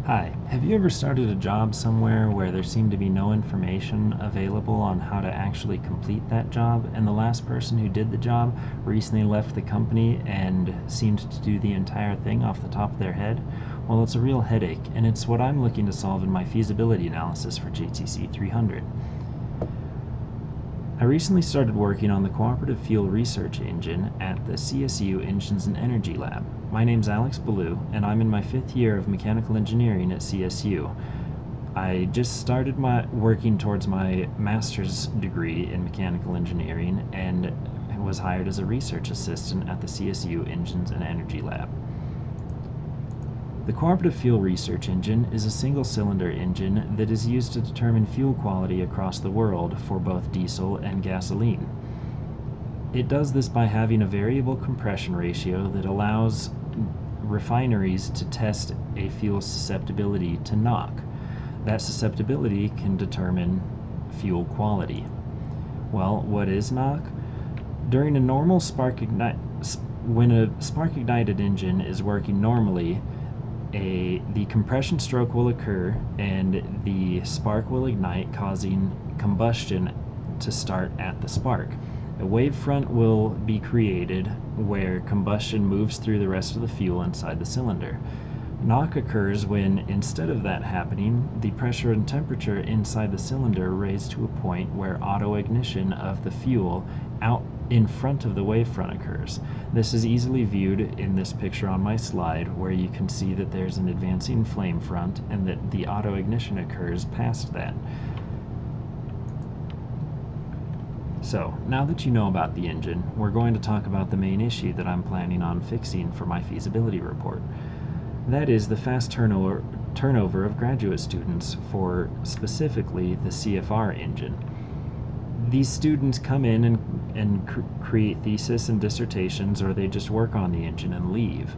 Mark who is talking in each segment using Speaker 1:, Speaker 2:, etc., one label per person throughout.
Speaker 1: Hi, have you ever started a job somewhere where there seemed to be no information available on how to actually complete that job, and the last person who did the job recently left the company and seemed to do the entire thing off the top of their head? Well, it's a real headache, and it's what I'm looking to solve in my feasibility analysis for JTC 300. I recently started working on the Cooperative Fuel Research Engine at the CSU Engines and Energy Lab. My name's Alex Ballou, and I'm in my 5th year of mechanical engineering at CSU. I just started working towards my master's degree in mechanical engineering and was hired as a research assistant at the CSU Engines and Energy Lab. The Cooperative Fuel Research Engine is a single-cylinder engine that is used to determine fuel quality across the world for both diesel and gasoline. It does this by having a variable compression ratio that allows refineries to test a fuel's susceptibility to knock. That susceptibility can determine fuel quality. Well, what is knock? During a normal when a spark-ignited engine is working normally, the compression stroke will occur and the spark will ignite, causing combustion to start at the spark. A wave front will be created where combustion moves through the rest of the fuel inside the cylinder. Knock occurs when, instead of that happening, the pressure and temperature inside the cylinder raise to a point where auto-ignition of the fuel out in front of the wavefront occurs. This is easily viewed in this picture on my slide, where you can see that there's an advancing flame front and that the auto-ignition occurs past that. So, now that you know about the engine, we're going to talk about the main issue that I'm planning on fixing for my feasibility report. That is the fast turnover of graduate students for specifically the CFR engine. These students come in and create thesis and dissertations, or they just work on the engine and leave.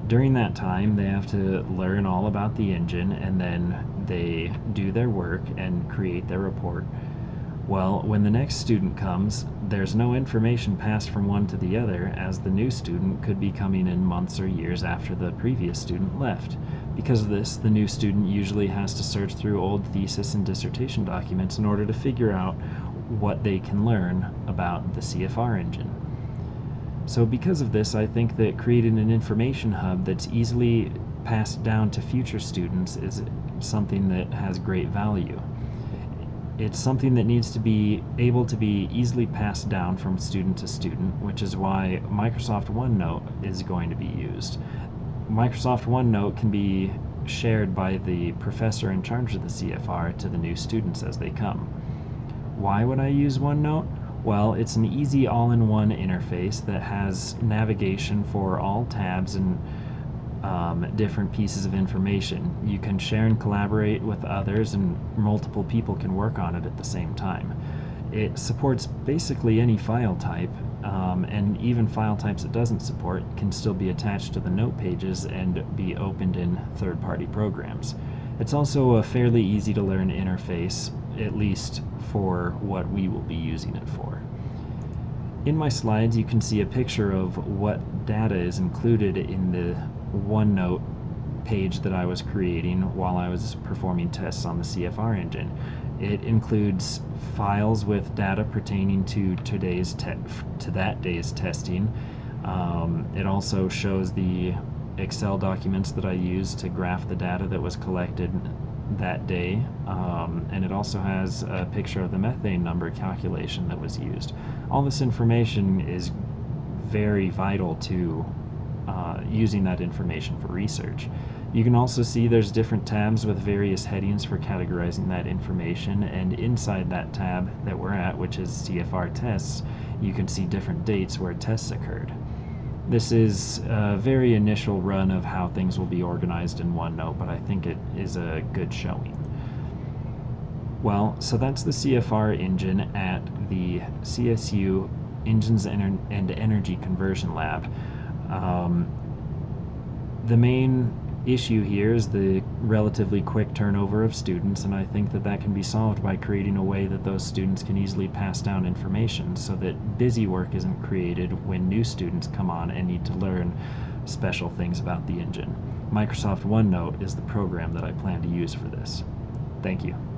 Speaker 1: During that time, they have to learn all about the engine, and then they do their work and create their report. Well, when the next student comes, there's no information passed from one to the other, as the new student could be coming in months or years after the previous student left. Because of this, the new student usually has to search through old thesis and dissertation documents in order to figure out what they can learn about the CFR engine. So because of this, I think that creating an information hub that's easily passed down to future students is something that has great value. It's something that needs to be able to be easily passed down from student to student, which is why Microsoft OneNote is going to be used. Microsoft OneNote can be shared by the professor in charge of the CFR to the new students as they come. Why would I use OneNote? Well, it's an easy all-in-one interface that has navigation for all tabs and different pieces of information. You can share and collaborate with others, and multiple people can work on it at the same time. It supports basically any file type, and even file types it doesn't support can still be attached to the note pages and be opened in third-party programs. It's also a fairly easy to learn interface, at least for what we will be using it for. In my slides, you can see a picture of what data is included in the OneNote page that I was creating while I was performing tests on the CFR engine. It includes files with data pertaining to that day's testing. It also shows the Excel documents that I used to graph the data that was collected that day, and it also has a picture of the methane number calculation that was used. All this information is very vital to using that information for research. You can also see there's different tabs with various headings for categorizing that information, and inside that tab that we're at, which is CFR tests, you can see different dates where tests occurred. This is a very initial run of how things will be organized in OneNote, but I think it is a good showing. Well, so that's the CFR engine at the CSU Engines and Energy Conversion Lab. The main issue here is the relatively quick turnover of students, and I think that that can be solved by creating a way that those students can easily pass down information so that busy work isn't created when new students come on and need to learn special things about the engine. Microsoft OneNote is the program that I plan to use for this. Thank you.